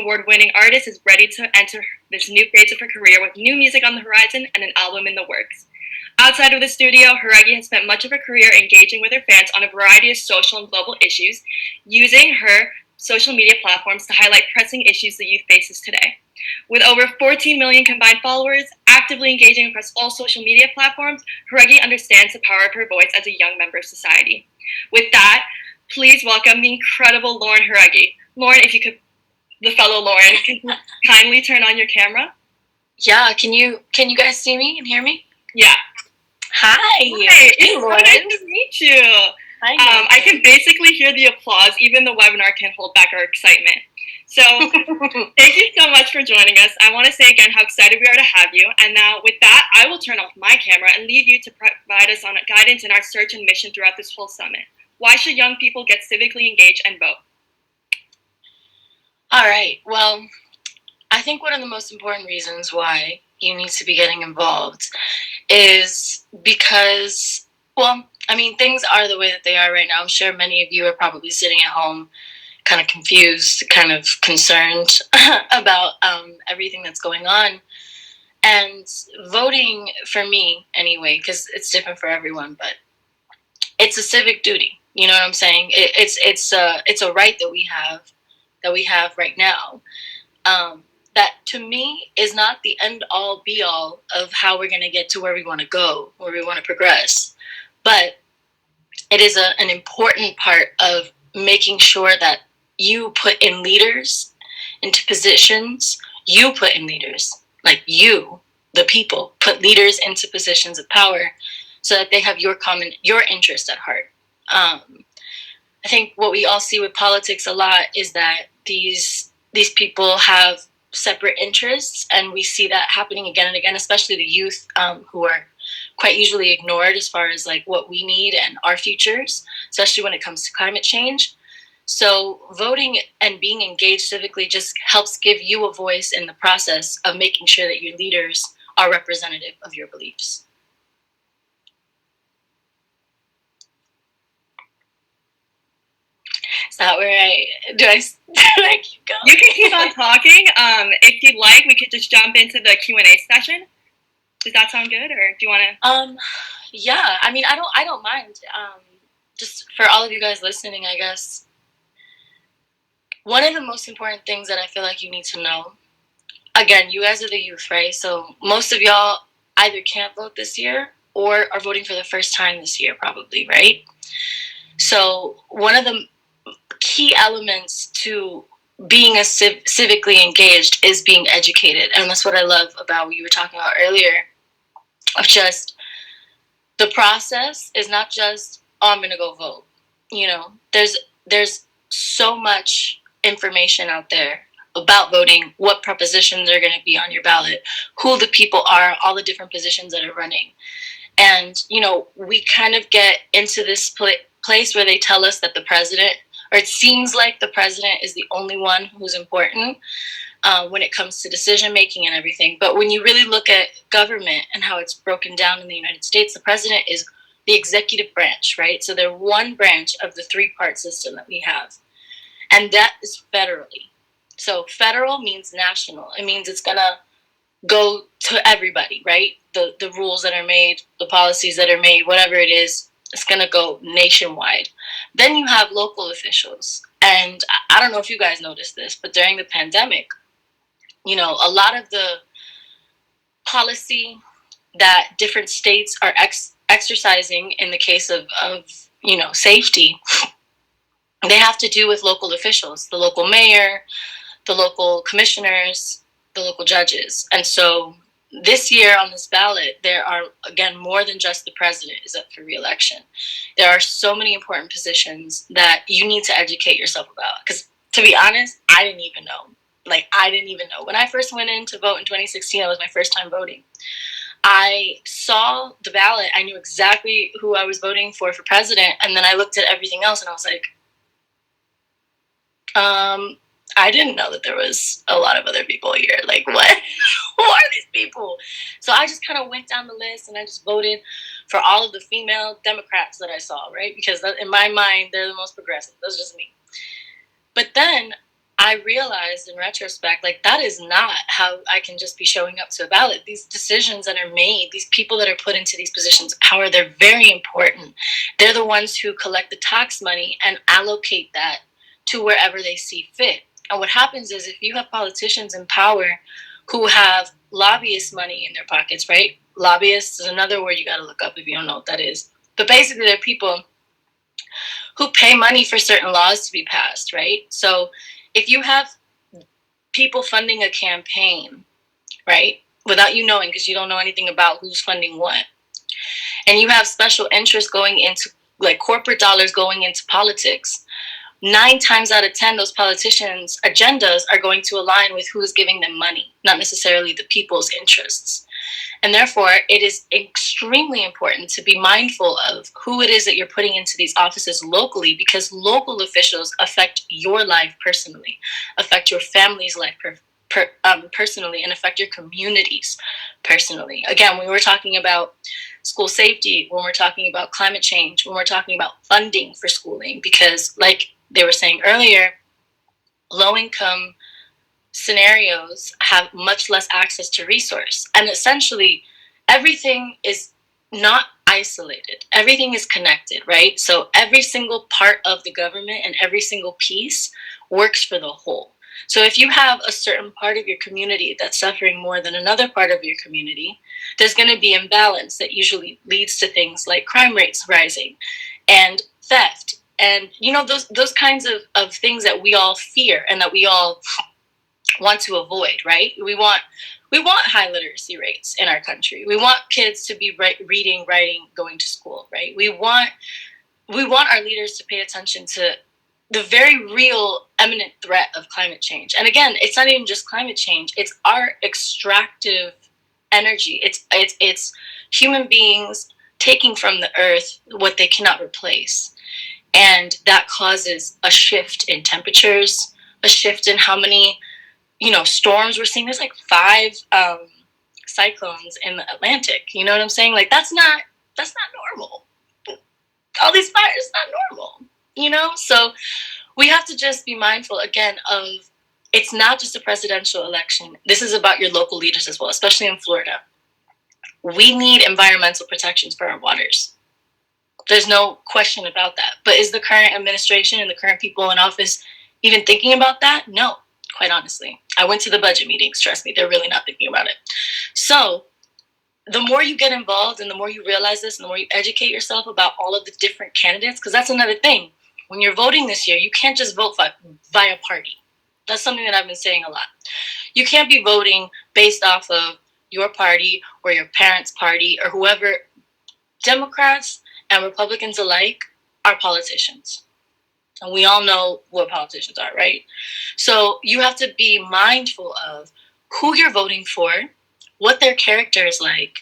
award-winning artist is ready to enter this new phase of her career with new music on the horizon and an album in the works. Outside of the studio, Jauregui has spent much of her career engaging with her fans on a variety of social and global issues, using her social media platforms to highlight pressing issues the youth faces today. With over 14 million combined followers, actively engaging across all social media platforms, Jauregui understands the power of her voice as a young member of society. With that, please welcome the incredible Lauren Jauregui. Lauren, if you could, the fellow Lauren, can you kindly turn on your camera? Yeah, can you guys see me and hear me? Yeah. Hi. Hi, it's so nice to meet you. Hi. I can basically hear the applause. Even the webinar can't hold back our excitement. So thank you so much for joining us. I want to say again how excited we are to have you. And now with that, I will turn off my camera and leave you to provide us on guidance in our search and mission throughout this whole summit. Why should young people get civically engaged and vote? All right. Well, I think one of the most important reasons why you need to be getting involved is because, well, I mean, things are the way that they are right now. I'm sure many of you are probably sitting at home kind of confused, kind of concerned about everything that's going on. And voting, for me anyway, because it's different for everyone, but it's a civic duty. You know what I'm saying? It's a right that we have right now. That to me is not the end all be all of how we're going to get to where we want to go, where we want to progress. But it is an important part of making sure that you put in leaders into positions. You put in leaders, like you, the people, put leaders into positions of power so that they have your interest at heart. I think what we all see with politics a lot is that these people have separate interests, and we see that happening again and again, especially the youth, who are quite usually ignored as far as like what we need and our futures, especially when it comes to climate change. So voting and being engaged civically just helps give you a voice in the process of making sure that your leaders are representative of your beliefs. Is that where do I keep going? You can keep on talking. If you'd like, we could just jump into the Q&A session. Does that sound good, or do you want to? Yeah. I mean, I don't mind. Just for all of you guys listening, I guess one of the most important things that I feel like you need to know. Again, you guys are the youth, right? So most of y'all either can't vote this year or are voting for the first time this year, probably, right? So one of the key elements to being a civically engaged is being educated. And that's what I love about what you were talking about earlier, of just the process is not just, oh, I'm going to go vote. You know, there's so much information out there about voting, what propositions are going to be on your ballot, who the people are, all the different positions that are running. And, you know, we kind of get into this place where they tell us that the president, or it seems like the president is the only one who's important when it comes to decision making and everything. But when you really look at government and how it's broken down in the United States, the president is the executive branch, right? So they're one branch of the three-part system that we have. And that is federally. So federal means national. It means it's going to go to everybody, right? The rules that are made, the policies that are made, whatever it is, it's going to go nationwide. Then you have local officials. And I don't know if you guys noticed this, but during the pandemic, you know, a lot of the policy that different states are exercising in the case of, you know, safety, they have to do with local officials, the local mayor, the local commissioners, the local judges. And so this year on this ballot, there are, again, more than just the president is up for re-election. There are so many important positions that you need to educate yourself about. Because to be honest, I didn't even know. I didn't even know. When I first went in to vote in 2016, that was my first time voting. I saw the ballot. I knew exactly who I was voting for president. And then I looked at everything else and I was like, I didn't know that there was a lot of other people here. Like, what? Who are these people? So I just kind of went down the list and I just voted for all of the female Democrats that I saw, right? Because in my mind, they're the most progressive. That's just me. But then I realized in retrospect, like, that is not how I can just be showing up to a ballot. These decisions that are made, these people that are put into these positions of power, they're very important. They're the ones who collect the tax money and allocate that to wherever they see fit. And what happens is, if you have politicians in power who have lobbyist money in their pockets, right? Lobbyists is another word you got to look up if you don't know what that is. But basically, they're people who pay money for certain laws to be passed, right? So if you have people funding a campaign, right, without you knowing, because you don't know anything about who's funding what, and you have special interests going into, like, corporate dollars going into politics, 9 times out of 10, those politicians' agendas are going to align with who is giving them money, not necessarily the people's interests. And therefore, it is extremely important to be mindful of who it is that you're putting into these offices locally, because local officials affect your life personally, affect your family's life personally, and affect your communities personally. Again, when we're talking about school safety, when we're talking about climate change, when we're talking about funding for schooling, because, like they were saying earlier, low income scenarios have much less access to resource, and essentially everything is not isolated, everything is connected, right? So every single part of the government and every single piece works for the whole. So if you have a certain part of your community that's suffering more than another part of your community, there's going to be imbalance that usually leads to things like crime rates rising and theft, and those kinds of things that we all fear and that we all want to avoid, right? We want high literacy rates in our country. We want kids to be reading, writing, going to school, right? We want our leaders to pay attention to the very real imminent threat of climate change. And again, it's not even just climate change, it's our extractive energy. It's human beings taking from the earth what they cannot replace. And that causes a shift in temperatures, a shift in how many storms we're seeing. There's like 5 cyclones in the Atlantic. You know what I'm saying? Like, that's not normal. All these fires, not normal. So we have to just be mindful again of, it's not just a presidential election. This is about your local leaders as well, especially in Florida. We need environmental protections for our waters. There's no question about that. But is the current administration and the current people in office even thinking about that? No, quite honestly. I went to the budget meetings. Trust me, they're really not thinking about it. So the more you get involved and the more you realize this and the more you educate yourself about all of the different candidates, because that's another thing. When you're voting this year, you can't just vote via party. That's something that I've been saying a lot. You can't be voting based off of your party or your parents' party or whoever. Democrats and Republicans alike are politicians. And we all know what politicians are, right? So you have to be mindful of who you're voting for, what their character is like,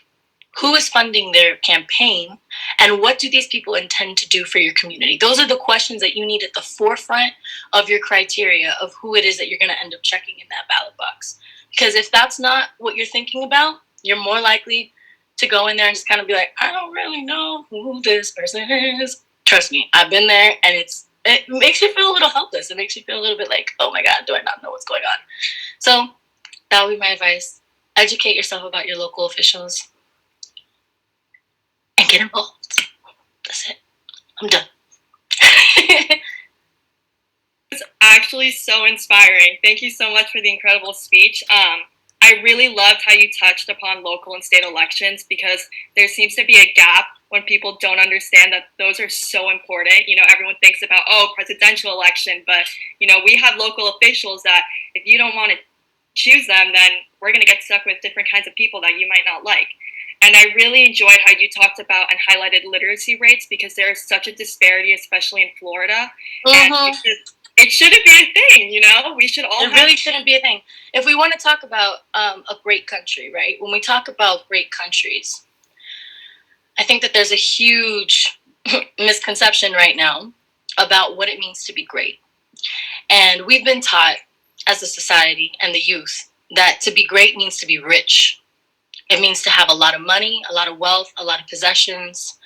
who is funding their campaign, and what do these people intend to do for your community. Those are the questions that you need at the forefront of your criteria of who it is that you're going to end up checking in that ballot box. Because if that's not what you're thinking about, you're more likely to go in there and just kind of be like, I don't really know who this person is. Trust me, I've been there, and it makes you feel a little helpless. It makes you feel a little bit like, oh my God, do I not know what's going on? So that would be my advice. Educate yourself about your local officials and get involved. That's it. I'm done. It's actually so inspiring. Thank you so much for the incredible speech. I really loved how you touched upon local and state elections, because there seems to be a gap when people don't understand that those are so important. Everyone thinks about, presidential election, but, we have local officials that if you don't want to choose them, then we're going to get stuck with different kinds of people that you might not like. And I really enjoyed how you talked about and highlighted literacy rates, because there is such a disparity, especially in Florida. Mm-hmm. And it shouldn't be a thing, We should all. It really shouldn't be a thing. If we want to talk about a great country, right? When we talk about great countries, I think that there's a huge misconception right now about what it means to be great. And we've been taught as a society and the youth that to be great means to be rich. It means to have a lot of money, a lot of wealth, a lot of possessions,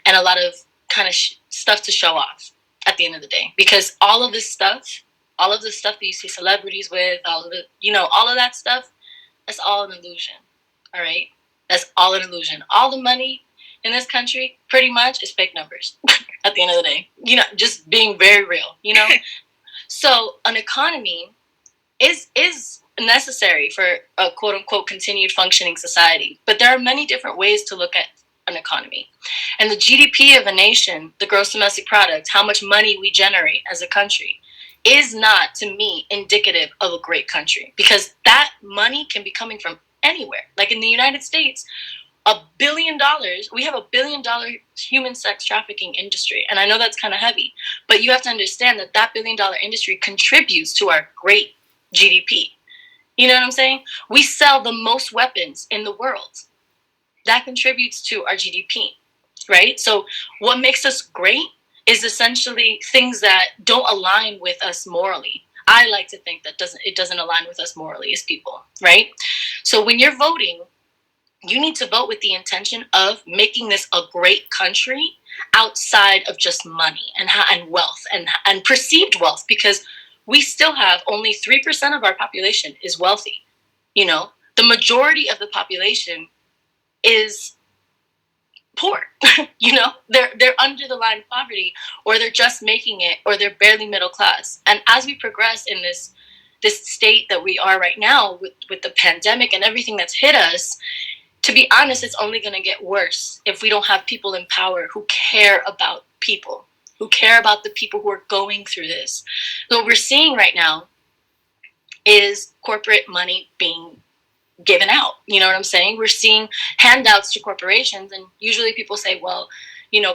and a lot of kind of stuff to show off at the end of the day. Because all of this stuff All of the stuff that you see celebrities with, all of the, all of that stuff, that's all an illusion. All right? That's all an illusion. All the money in this country pretty much is fake numbers at the end of the day. Just being very real. So an economy is necessary for a quote unquote continued functioning society. But there are many different ways to look at an economy. And the GDP of a nation, the gross domestic product, how much money we generate as a country, is not, to me, indicative of a great country, because that money can be coming from anywhere. Like in the United States, $1 billion, we have $1 billion human sex trafficking industry. And I know that's kind of heavy, but you have to understand that that $1 billion industry contributes to our great GDP. You know what I'm saying? We sell the most weapons in the world. That contributes to our GDP, right? So what makes us great is essentially things that don't align with us morally. I like to think that it doesn't align with us morally as people, right? So when you're voting, you need to vote with the intention of making this a great country outside of just money and wealth and perceived wealth, because we still have only 3% of our population is wealthy. The majority of the population is poor. They're under the line of poverty, or they're just making it, or they're barely middle class. And as we progress in this state that we are right now with the pandemic and everything that's hit us, to be honest, it's only going to get worse if we don't have people in power who care about people, who care about the people who are going through this. So what we're seeing right now is corporate money being given out. You know what I'm saying? We're seeing handouts to corporations, and usually people say, well,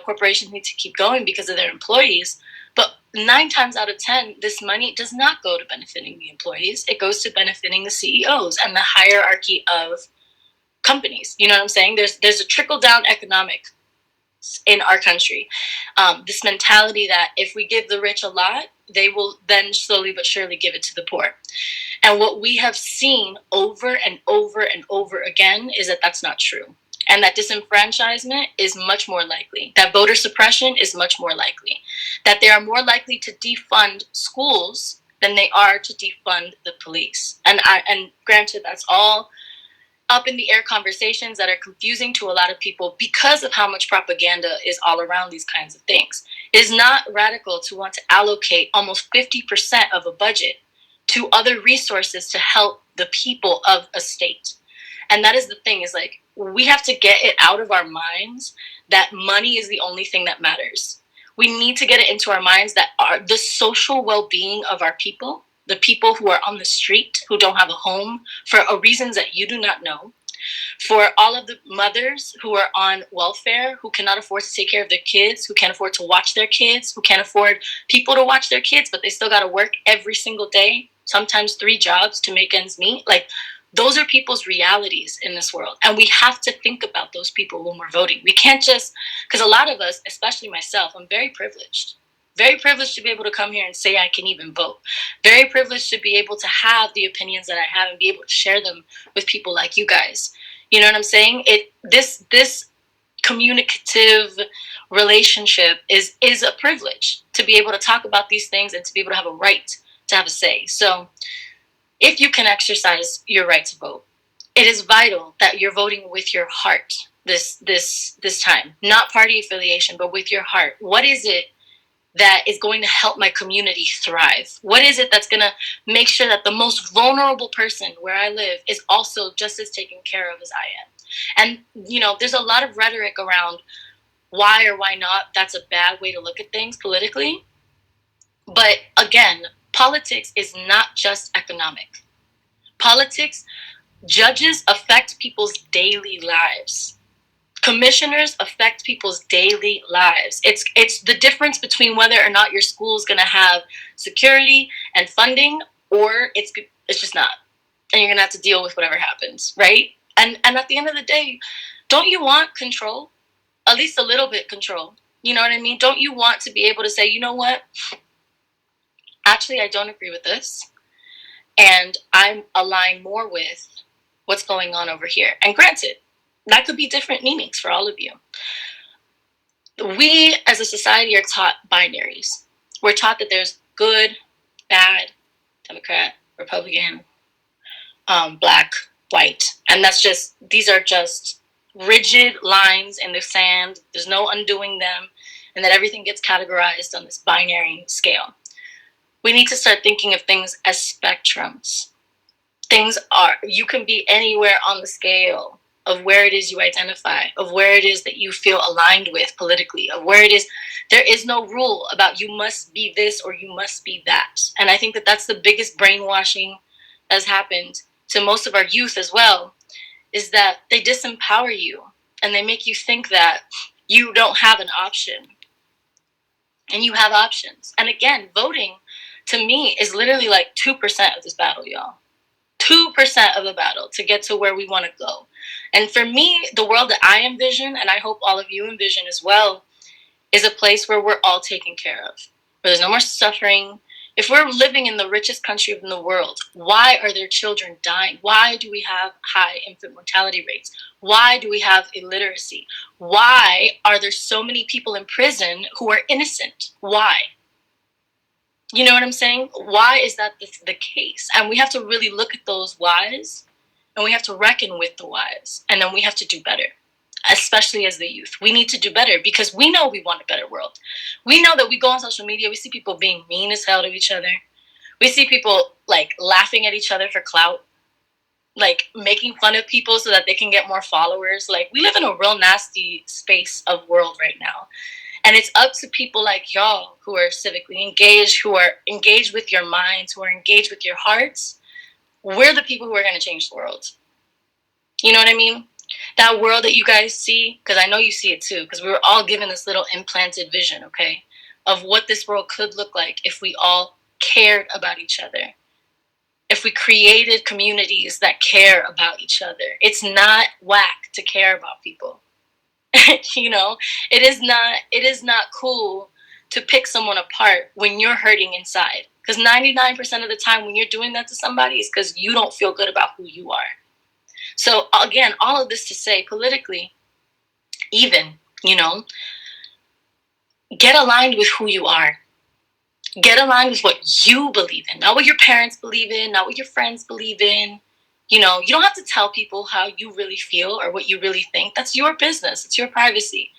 corporations need to keep going because of their employees. But 9 times out of 10, this money does not go to benefiting the employees. It goes to benefiting the CEOs and the hierarchy of companies. You know what I'm saying? There's a trickle-down economic in our country. This mentality that if we give the rich a lot, they will then slowly but surely give it to the poor. And what we have seen over and over and over again is that that's not true. And that disenfranchisement is much more likely. That voter suppression is much more likely. That they are more likely to defund schools than they are to defund the police. And granted, that's all up in the air conversations that are confusing to a lot of people because of how much propaganda is all around these kinds of things. It is not radical to want to allocate almost 50% of a budget to other resources to help the people of a state. And that is the thing, is like, we have to get it out of our minds that money is the only thing that matters. We need to get it into our minds that the social well-being of our people, the people who are on the street, who don't have a home for reasons that you do not know, for all of the mothers who are on welfare, who cannot afford to take care of their kids, who can't afford to watch their kids, who can't afford people to watch their kids, but they still got to work every single day, sometimes 3 jobs to make ends meet. Like, those are people's realities in this world. And we have to think about those people when we're voting. We can't just, because a lot of us, especially myself, I'm very privileged. Very privileged to be able to come here and say I can even vote. Very privileged to be able to have the opinions that I have and be able to share them with people like you guys. You know what I'm saying? This communicative relationship is a privilege, to be able to talk about these things and to be able to have a right to have a say. So if you can exercise your right to vote, it is vital that you're voting with your heart this time. Not party affiliation, but with your heart. What is it that is going to help my community thrive? What is it that's going to make sure that the most vulnerable person where I live is also just as taken care of as I am? And, there's a lot of rhetoric around why or why not that's a bad way to look at things politically. But again, politics is not just economic. Politics, judges affect people's daily lives. Commissioners affect people's daily lives. It's the difference between whether or not your school is going to have security and funding, or it's just not. And you're going to have to deal with whatever happens, right? And at the end of the day, don't you want control? At least a little bit control. You know what I mean? Don't you want to be able to say, you know what? Actually, I don't agree with this, and I'm aligned more with what's going on over here. And granted, that could be different meanings for all of you. We as a society are taught binaries. We're taught that there's good bad, Democrat, Republican, black, white. And these are just rigid lines in the sand. There's no undoing them. And that everything gets categorized on this binary scale. We need to start thinking of things as spectrums. You can be anywhere on the scale of where it is you identify, of where it is that you feel aligned with politically, of where it is. There is no rule about you must be this or you must be that. And I think that that's the biggest brainwashing that's happened to most of our youth as well, is that they disempower you and they make you think that you don't have an option. And you have options. And again, voting to me is literally like 2% of this battle, y'all. 2% of the battle to get to where we want to go. And for me, the world that I envision, and I hope all of you envision as well, is a place where we're all taken care of, where there's no more suffering. If we're living in the richest country in the world, why are there children dying? Why do we have high infant mortality rates? Why do we have illiteracy? Why are there so many people in prison who are innocent? Why? You know what I'm saying? Why is that the case? And we have to really look at those whys, and we have to reckon with the whys, and then we have to do better, especially as the youth. We need to do better because we know we want a better world. We know that we go on social media, we see people being mean as hell to each other. We see people like laughing at each other for clout, like making fun of people so that they can get more followers. Like, we live in a real nasty space of world right now. And it's up to people like y'all who are civically engaged, who are engaged with your minds, who are engaged with your hearts. We're the people who are going to change the world. You know what I mean? That world that you guys see, because I know you see it too, because we were all given this little implanted vision, okay, of what this world could look like if we all cared about each other. If we created communities that care about each other. It's not whack to care about people. You know, it is not cool to pick someone apart when you're hurting inside, because 99% of the time when you're doing that to somebody is because you don't feel good about who you are. So again, all of this to say, politically, even, you know, get aligned with who you are. Get aligned with what you believe in, not what your parents believe in, not what your friends believe in. You know, you don't have to tell people how you really feel or what you really think. That's your business. It's your privacy.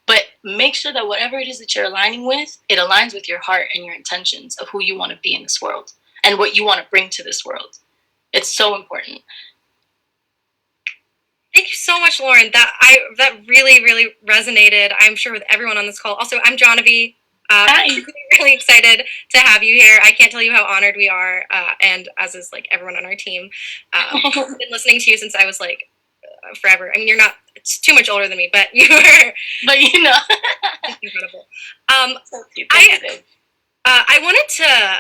But make sure that whatever it is that you're aligning with, it aligns with your heart and your intentions of who you want to be in this world and what you want to bring to this world. It's so important. Thank you so much, Lauren. That really, really resonated, I'm sure, with everyone on this call. Also, I'm Jauregui. Hi. I'm really excited to have you here. I can't tell you how honored we are, and as is like everyone on our team. I've been listening to you since I was like forever. I mean, you're not. It's too much older than me, but you are. But you know, It's incredible. so cute. I wanted to.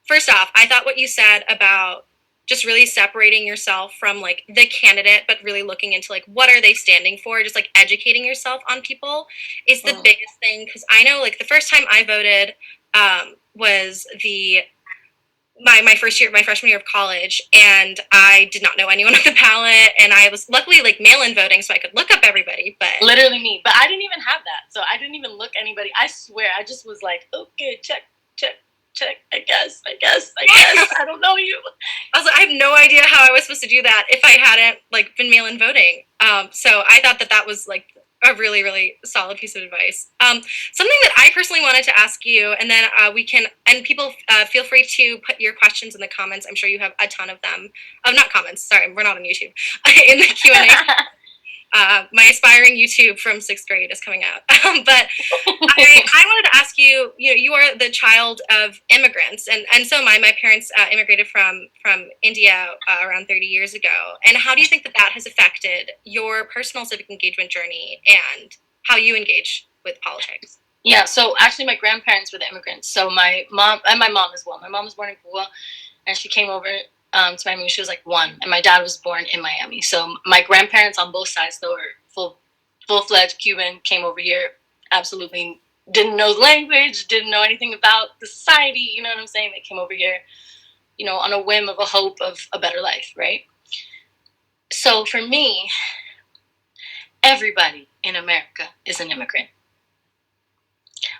First off, I thought what you said about just really separating yourself from like the candidate, but really looking into like what are they standing for, just like educating yourself on people is the biggest thing. Because I know like the first time I voted was my first year, my freshman year of college, and I did not know anyone on the ballot, and I was luckily like mail-in voting, so I could look up everybody. But literally me, but I didn't even have that, so I didn't even look anybody. I swear, I just was like, okay, check. I guess. I don't know you. I was like, I have no idea how I was supposed to do that if I hadn't like been mail-in voting. So I thought that was like a really, really solid piece of advice. Something that I personally wanted to ask you, and then we can, and people feel free to put your questions in the comments. I'm sure you have a ton of them. Not comments, sorry, we're not on YouTube. In the Q&A. My aspiring YouTube from 6th grade is coming out. But I wanted to ask you, you are the child of immigrants, and so my parents immigrated from India around 30 years ago. And how do you think that has affected your personal civic engagement journey and how you engage with politics? Yeah, so actually my grandparents were the immigrants. So my mom, and my mom as well. My mom was born in Cuba, and she came over to Miami when she was like 1, and my dad was born in Miami. So my grandparents on both sides, though, are full-fledged Cuban, came over here, absolutely didn't know the language, didn't know anything about the society, you know what I'm saying? They came over here, on a whim of a hope of a better life, right? So for me, everybody in America is an immigrant.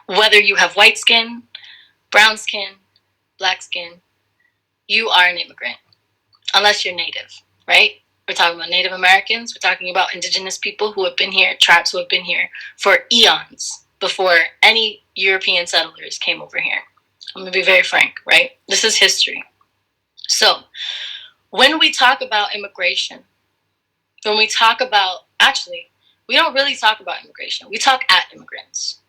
Whether you have white skin, brown skin, black skin, you are an immigrant, unless you're native, right? We're talking about Native Americans. We're talking about indigenous people who have been here, tribes who have been here for eons before any European settlers came over here. I'm going to be very frank, right? This is history. So, when we talk about immigration, when we talk about, actually, we don't really talk about immigration. We talk at immigrants.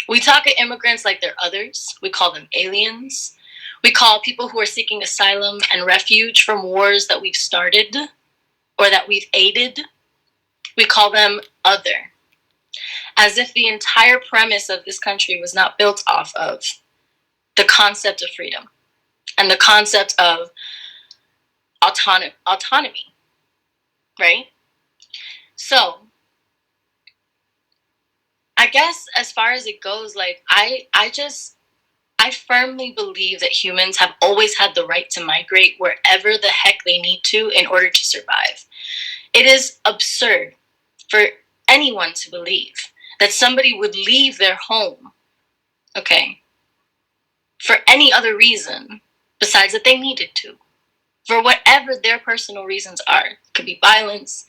We talk at immigrants like they're others. We call them aliens. We call people who are seeking asylum and refuge from wars that we've started or that we've aided, we call them other. As if the entire premise of this country was not built off of the concept of freedom and the concept of autonomy, right? So, I guess as far as it goes, like, I firmly believe that humans have always had the right to migrate wherever the heck they need to in order to survive. It is absurd for anyone to believe that somebody would leave their home, okay, for any other reason besides that they needed to. For whatever their personal reasons are. It could be violence.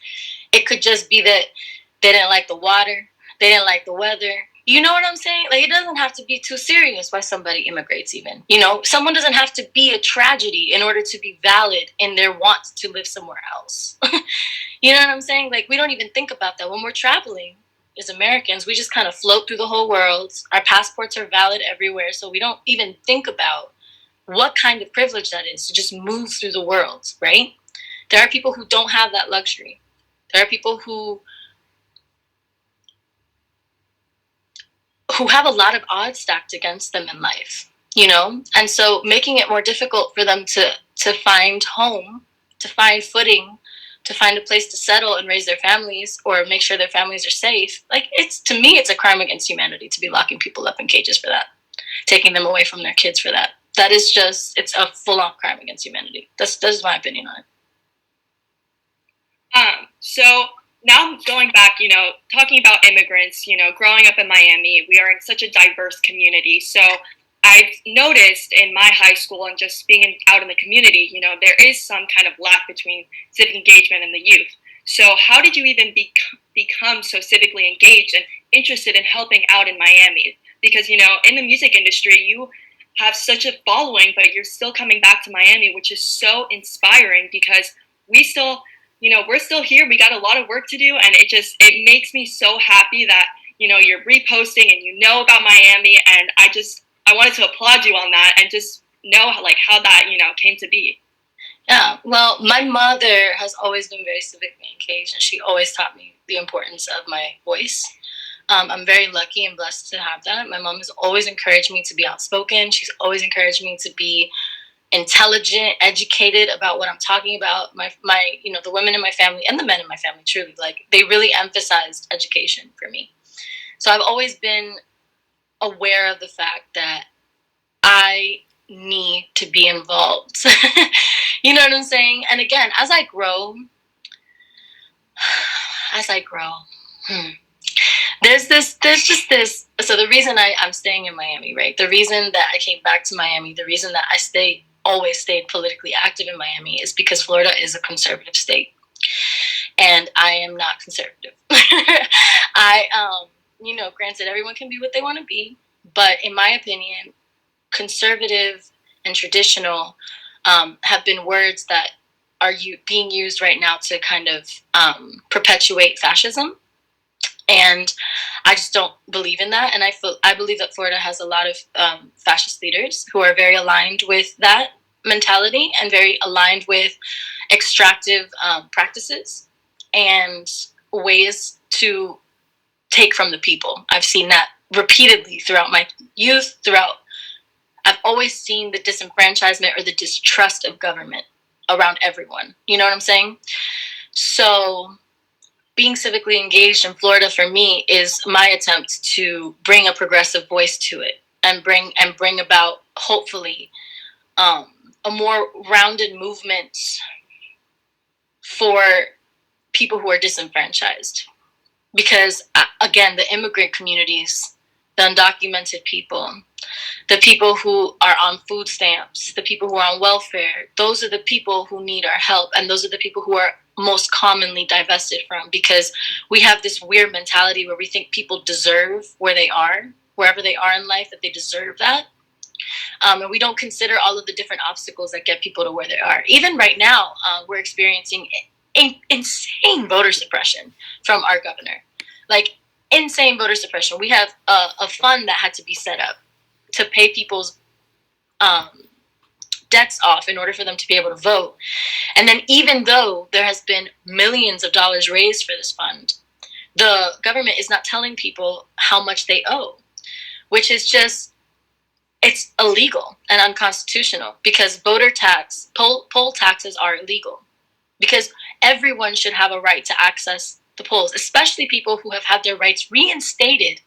It could just be that they didn't like the water. They didn't like the weather. You know what I'm saying? Like, it doesn't have to be too serious why somebody immigrates even. You know, someone doesn't have to be a tragedy in order to be valid in their want to live somewhere else. You know what I'm saying? Like, we don't even think about that when we're traveling. As Americans, we just kind of float through the whole world. Our passports are valid everywhere, so we don't even think about what kind of privilege that is to just move through the world, right? There are people who don't have that luxury. There are people who have a lot of odds stacked against them in life, you know? And so making it more difficult for them to find home, to find footing, to find a place to settle and raise their families or make sure their families are safe, like, it's, to me, it's a crime against humanity to be locking people up in cages for that, taking them away from their kids for that. That is just, it's a full-on crime against humanity. That's my opinion on it. So now going back, talking about immigrants, growing up in Miami, we are in such a diverse community. So I've noticed in my high school and just being out in the community, there is some kind of lack between civic engagement and the youth. So how did you even become so civically engaged and interested in helping out in Miami? Because, in the music industry, you have such a following, but you're still coming back to Miami, which is so inspiring because we still, we're still here. We got a lot of work to do, and it makes me so happy that you're reposting and about Miami, and I wanted to applaud you on that and just know how that came to be. Yeah, well, my mother has always been very civically engaged, and she always taught me the importance of my voice. I'm very lucky and blessed to have that. My mom has always encouraged me to be outspoken. She's always encouraged me to be intelligent, educated about what I'm talking about. My the women in my family and the men in my family, truly, like, they really emphasized education for me. So I've always been aware of the fact that I need to be involved. You know what I'm saying? And again, as I grow, there's just this. So the reason I'm staying in Miami, right? The reason that I came back to Miami, the reason that I always stayed politically active in Miami is because Florida is a conservative state. And I am not conservative. Granted, everyone can be what they want to be. But in my opinion, conservative and traditional have been words that are being used right now to kind of perpetuate fascism. And I just don't believe in that. And I believe that Florida has a lot of fascist leaders who are very aligned with that mentality and very aligned with extractive practices and ways to take from the people. I've seen that repeatedly throughout my youth, I've always seen the disenfranchisement or the distrust of government around everyone. You know what I'm saying? So being civically engaged in Florida for me is my attempt to bring a progressive voice to it and bring about, hopefully, a more rounded movement for people who are disenfranchised. Because, again, the immigrant communities, the undocumented people, the people who are on food stamps, the people who are on welfare. Those are the people who need our help, and those are the people who are most commonly divested from, because we have this weird mentality where we think people deserve where they are, wherever they are in life, that they deserve that. And we don't consider all of the different obstacles that get people to where they are. Even right now, we're experiencing insane voter suppression from our governor. Like, insane voter suppression. We have a fund that had to be set up to pay people's debts off in order for them to be able to vote. And then, even though there has been millions of dollars raised for this fund, the government is not telling people how much they owe, which is just, it's illegal and unconstitutional, because voter tax, poll taxes are illegal, because everyone should have a right to access the polls, especially people who have had their rights reinstated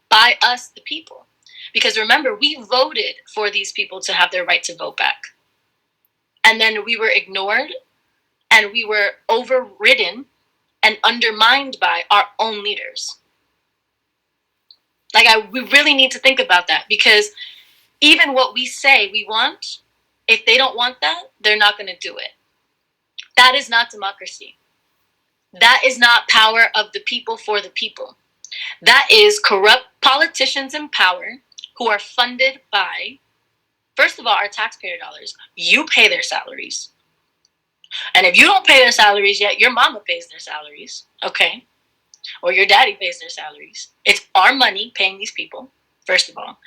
by us, the people. Because remember, we voted for these people to have their right to vote back. And then we were ignored, and we were overridden and undermined by our own leaders. Like, we really need to think about that, because even what we say we want, if they don't want that, they're not going to do it. That is not democracy. That is not power of the people for the people. That is corrupt politicians in power who are funded by, first of all, our taxpayer dollars. You pay their salaries. And if you don't pay their salaries yet, your mama pays their salaries, okay? Or your daddy pays their salaries. It's our money paying these people, first of all.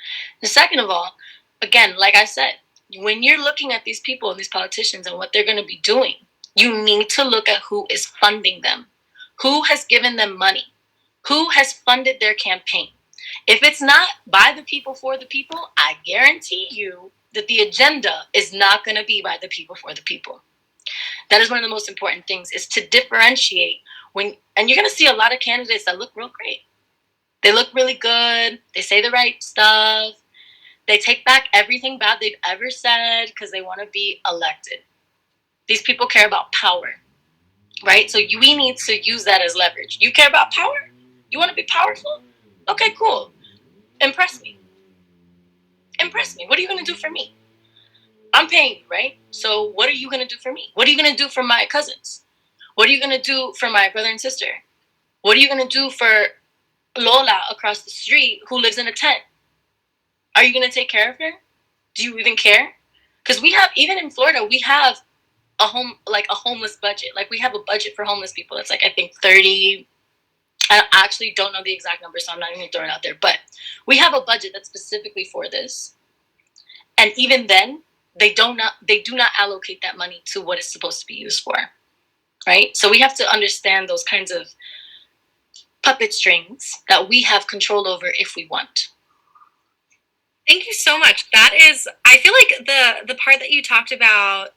And second of all, again, like I said, when you're looking at these people and these politicians and what they're going to be doing, you need to look at who is funding them. Who has given them money? Who has funded their campaign? If it's not by the people for the people, I guarantee you that the agenda is not going to be by the people for the people. That is one of the most important things, is to differentiate and you're going to see a lot of candidates that look real great. They look really good. They say the right stuff. They take back everything bad they've ever said because they want to be elected. These people care about power, right? So we need to use that as leverage. You care about power? You want to be powerful? Okay, cool. Impress me. Impress me. What are you going to do for me? I'm paying you, right? So what are you going to do for me? What are you going to do for my cousins? What are you going to do for my brother and sister? What are you going to do for Lola across the street who lives in a tent? Are you going to take care of her? Do you even care? Because we have, even in Florida, we have a homeless budget. Like, we have a budget for homeless people. It's like, I think 30. I actually don't know the exact number, so I'm not even going to throw it out there. But we have a budget that's specifically for this. And even then, they do not allocate that money to what it's supposed to be used for. Right? So we have to understand those kinds of puppet strings that we have control over if we want. Thank you so much. That is, I feel like the part that you talked about,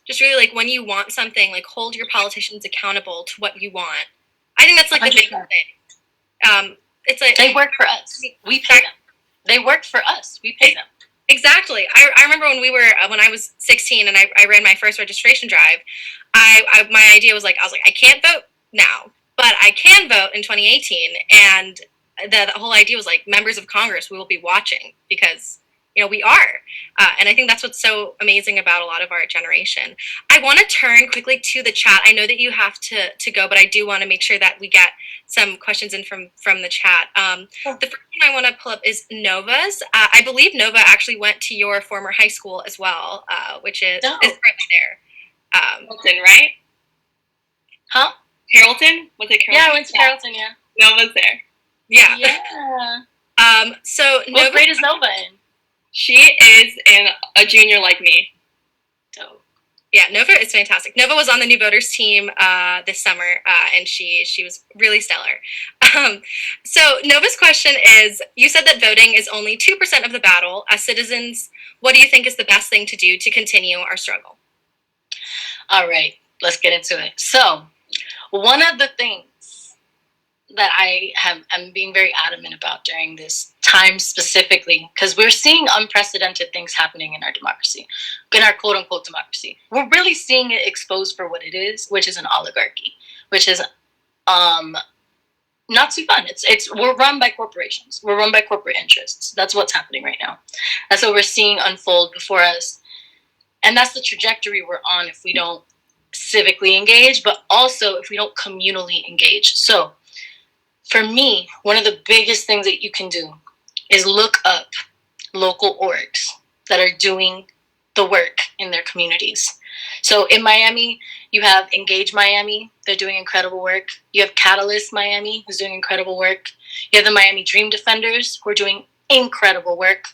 just really like when you want something, like hold your politicians accountable to what you want. I think that's like the big thing. It's like they work for us. We pay them. They work for us. We pay them. Exactly. I remember when I was 16 and I ran my first registration drive. My idea was like, I can't vote now, but I can vote in 2018. And the whole idea was like, members of Congress, we will be watching because, we are. And I think that's what's so amazing about a lot of our generation. I want to turn quickly to the chat. I know that you have to go, but I do want to make sure that we get some questions in from the chat. The first one I want to pull up is Nova's. I believe Nova actually went to your former high school as well, which is currently there. Carrollton, right? Huh? Carrollton? Was it Carrollton? Yeah, I went to Carrollton, yeah. Nova's there. Yeah. Yeah. So Nova, what grade is Nova in? She is in a junior like me. Dope. Yeah, Nova is fantastic. Nova was on the New Voters team this summer, and she was really stellar. So Nova's question is, you said that voting is only 2% of the battle. As citizens, what do you think is the best thing to do to continue our struggle? All right, let's get into it. So one of the things that I'm being very adamant about during this time specifically, because we're seeing unprecedented things happening in our democracy, in our quote-unquote democracy. We're really seeing it exposed for what it is, which is an oligarchy, which is not too fun. We're run by corporations. We're run by corporate interests. That's what's happening right now. That's what we're seeing unfold before us. And that's the trajectory we're on if we don't civically engage, but also if we don't communally engage. So for me, one of the biggest things that you can do is look up local orgs that are doing the work in their communities. So in Miami, you have Engage Miami. They're doing incredible work. You have Catalyst Miami, who's doing incredible work. You have the Miami Dream Defenders, who are doing incredible work.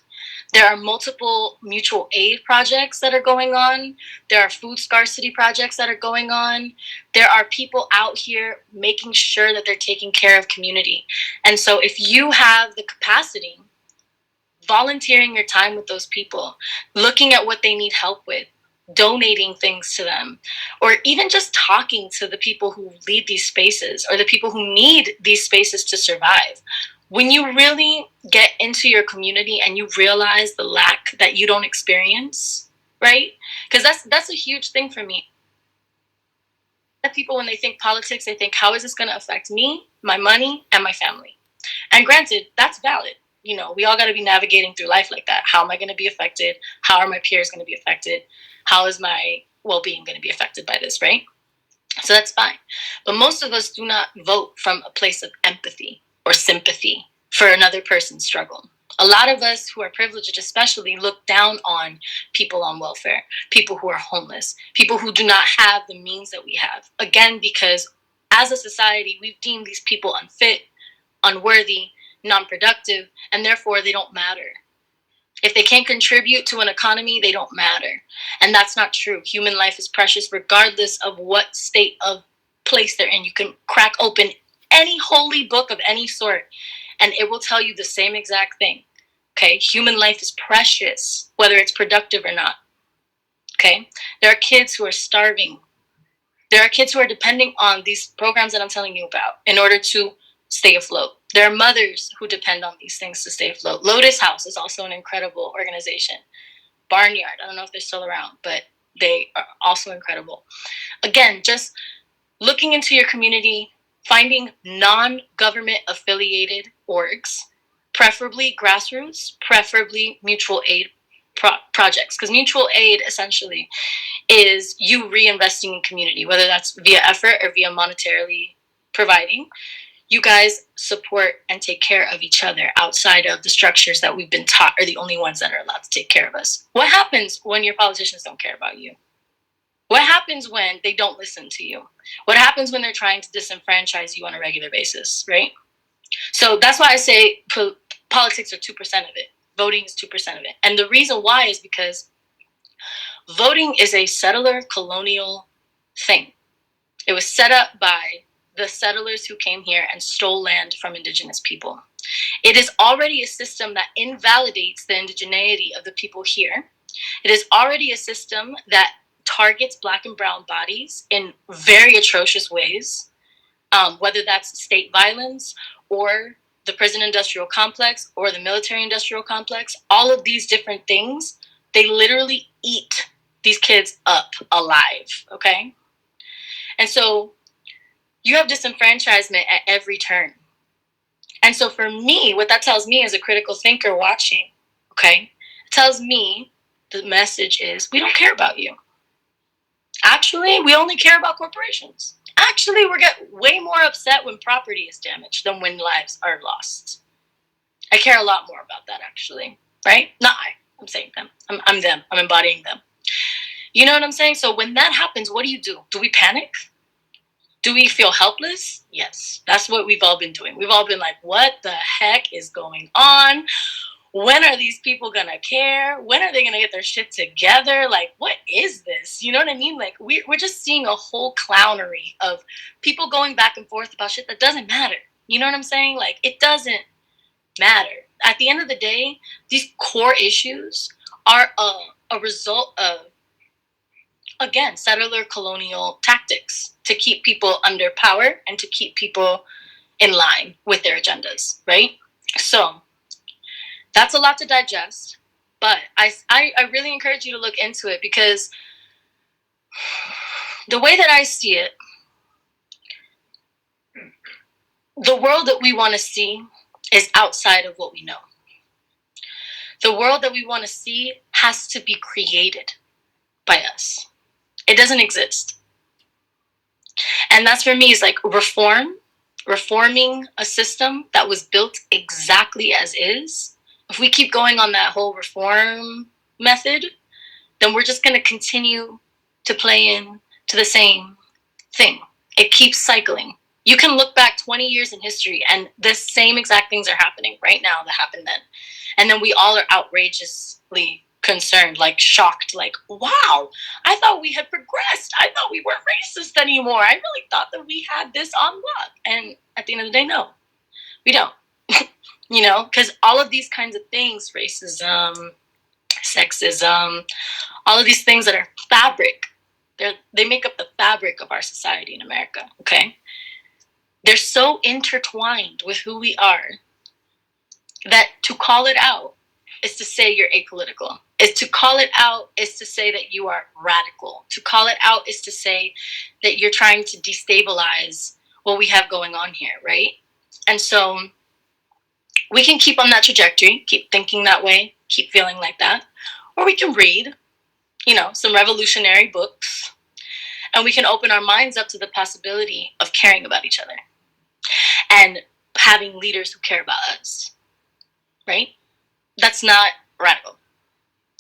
There are multiple mutual aid projects that are going on. There are food scarcity projects that are going on. There are people out here making sure that they're taking care of community. And so if you have the capacity, volunteering your time with those people, looking at what they need help with, donating things to them, or even just talking to the people who lead these spaces or the people who need these spaces to survive. When you really get into your community and you realize the lack that you don't experience, right? Because that's a huge thing for me. People, when they think politics, they think, how is this going to affect me, my money, and my family? And granted, that's valid. You know, we all got to be navigating through life like that. How am I going to be affected? How are my peers going to be affected? How is my well-being going to be affected by this, right? So that's fine. But most of us do not vote from a place of empathy or sympathy for another person's struggle. A lot of us who are privileged especially look down on people on welfare, people who are homeless, people who do not have the means that we have. Again, because as a society, we've deemed these people unfit, unworthy, non-productive, and therefore they don't matter. If they can't contribute to an economy, they don't matter. And that's not true. Human life is precious regardless of what state of place they're in. You can crack open any holy book of any sort and it will tell you the same exact thing. Okay? Human life is precious, whether it's productive or not. Okay? There are kids who are starving. There are kids who are depending on these programs that I'm telling you about in order to stay afloat. There are mothers who depend on these things to stay afloat. Lotus House is also an incredible organization. Barnyard, I don't know if they're still around, but they are also incredible. Again, just looking into your community, finding non-government affiliated orgs, preferably grassroots, preferably mutual aid projects, because mutual aid essentially is you reinvesting in community, whether that's via effort or via monetarily providing. You guys support and take care of each other outside of the structures that we've been taught are the only ones that are allowed to take care of us. What happens when your politicians don't care about you? What happens when they don't listen to you? What happens when they're trying to disenfranchise you on a regular basis, right? So that's why I say politics are 2% of it. Voting is 2% of it. And the reason why is because voting is a settler colonial thing. It was set up by the settlers who came here and stole land from indigenous people. It is already a system that invalidates the indigeneity of the people here. It is already a system that targets Black and brown bodies in very atrocious ways, whether that's state violence or the prison industrial complex or the military industrial complex. All of these different things, they literally eat these kids up alive, okay? And so you have disenfranchisement at every turn. And so for me, what that tells me as a critical thinker watching, okay, it tells me the message is we don't care about you. Actually, we only care about corporations. Actually, we get way more upset when property is damaged than when lives are lost. I care a lot more about that, actually, right? Not I. I'm saying them. I'm them. I'm embodying them. You know what I'm saying? So when that happens, what do? Do we panic? Do we feel helpless? Yes. That's what we've all been doing. We've all been like, what the heck is going on? When are these people gonna care? When are they gonna get their shit together? Like, what is this? You know what I mean? Like, we're just seeing a whole clownery of people going back and forth about shit that doesn't matter. You know what I'm saying? Like, it doesn't matter. At the end of the day, these core issues are a result of, again, settler colonial tactics to keep people under power and to keep people in line with their agendas, right? So that's a lot to digest, but I really encourage you to look into it because the way that I see it, the world that we want to see is outside of what we know. The world that we want to see has to be created by us. It doesn't exist. And that's for me is like reforming a system that was built exactly as is. If we keep going on that whole reform method, then we're just going to continue to play in to the same thing. It keeps cycling. You can look back 20 years in history and the same exact things are happening right now that happened then. And then we all are outrageously concerned, like shocked, like, wow, I thought we had progressed. I thought we weren't racist anymore. I really thought that we had this on lock. And at the end of the day, no, we don't. You know, because all of these kinds of things, racism, sexism, all of these things that are fabric, they make up the fabric of our society in America, okay? They're so intertwined with who we are that to call it out is to say you're apolitical. Is to call it out is to say that you are radical. To call it out is to say that you're trying to destabilize what we have going on here, right? And so we can keep on that trajectory, keep thinking that way, keep feeling like that. Or we can read, you know, some revolutionary books, and we can open our minds up to the possibility of caring about each other and having leaders who care about us, right? That's not radical.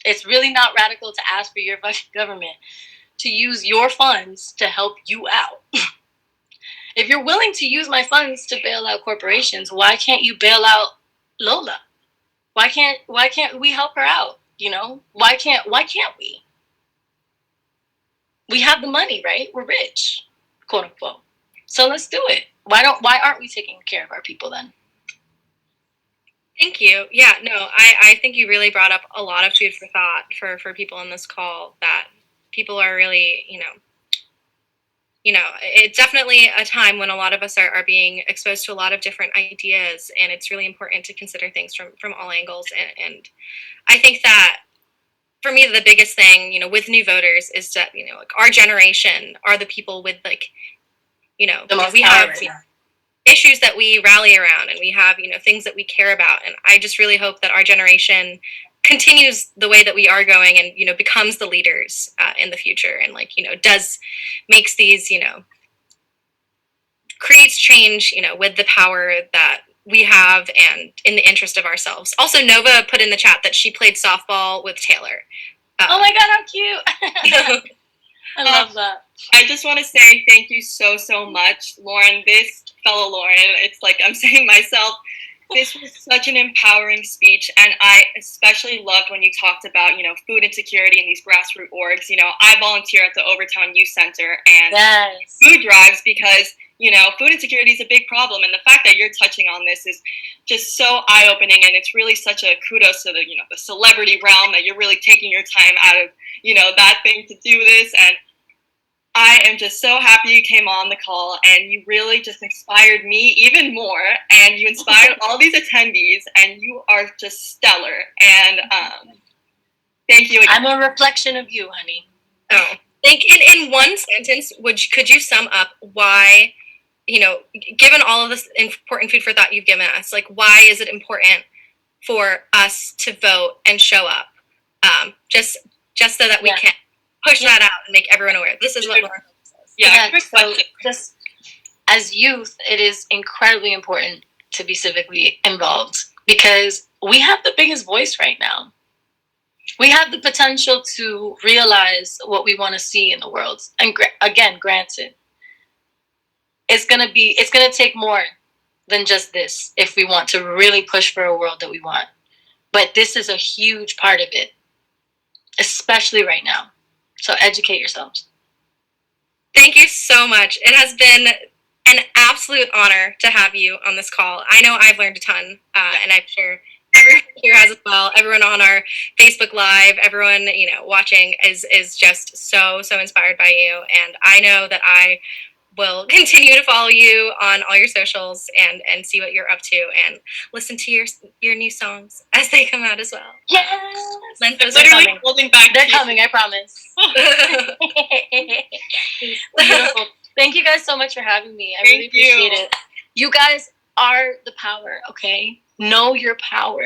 It's really not radical to ask for your fucking government to use your funds to help you out. If you're willing to use my funds to bail out corporations, why can't you bail out Lola? Why can't we help her out? You know? Why can't we? We have the money, right? We're rich, quote unquote. So let's do it. Why aren't we taking care of our people then? Thank you. Yeah, no, I think you really brought up a lot of food for thought for people on this call, that people are really, it's definitely a time when a lot of us are being exposed to a lot of different ideas, and it's really important to consider things from all angles. And I think that for me, the biggest thing, with new voters is that, like our generation are the people with The most we power have right now. issues that we rally around, and we have, things that we care about. And I just really hope that our generation continues the way that we are going, and, becomes the leaders in the future, and makes these, creates change, with the power that we have and in the interest of ourselves. Also, Nova put in the chat that she played softball with Taylor. Oh my God, how cute. I love that. I just want to say thank you so much, Lauren. This fellow Lauren, it's like I'm saying myself, this was such an empowering speech, and I especially loved when you talked about, food insecurity and these grassroots orgs. I volunteer at the Overtown Youth Center and food drives because, food insecurity is a big problem, and the fact that you're touching on this is just so eye-opening, and it's really such a kudos to the, the celebrity realm that you're really taking your time out of, that thing to do this. And I am just so happy you came on the call, and you really just inspired me even more, and you inspired all these attendees, and you are just stellar. And thank you again. I'm a reflection of you, honey. Oh, in one sentence, could you sum up why, given all of this important food for thought you've given us, like why is it important for us to vote and show up, just so that we can push that out and make everyone aware. This is what Lauren says. Yeah, so just as youth, it is incredibly important to be civically involved because we have the biggest voice right now. We have the potential to realize what we want to see in the world. And again, granted, it's gonna take more than just this if we want to really push for a world that we want. But this is a huge part of it, especially right now. So educate yourselves. Thank you so much. It has been an absolute honor to have you on this call. I know I've learned a ton, and I'm sure everyone here has as well. Everyone on our Facebook Live, everyone watching is just so inspired by you, and I know that I will continue to follow you on all your socials and see what you're up to and listen to your new songs as they come out as well. Yes. Literally holding back. They're coming, I promise. Beautiful. Thank you guys so much for having me. I really appreciate it. You guys are the power, okay? Know your power.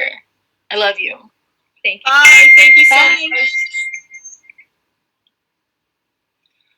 I love you. Thank you. Bye. Thank you so Bye. much.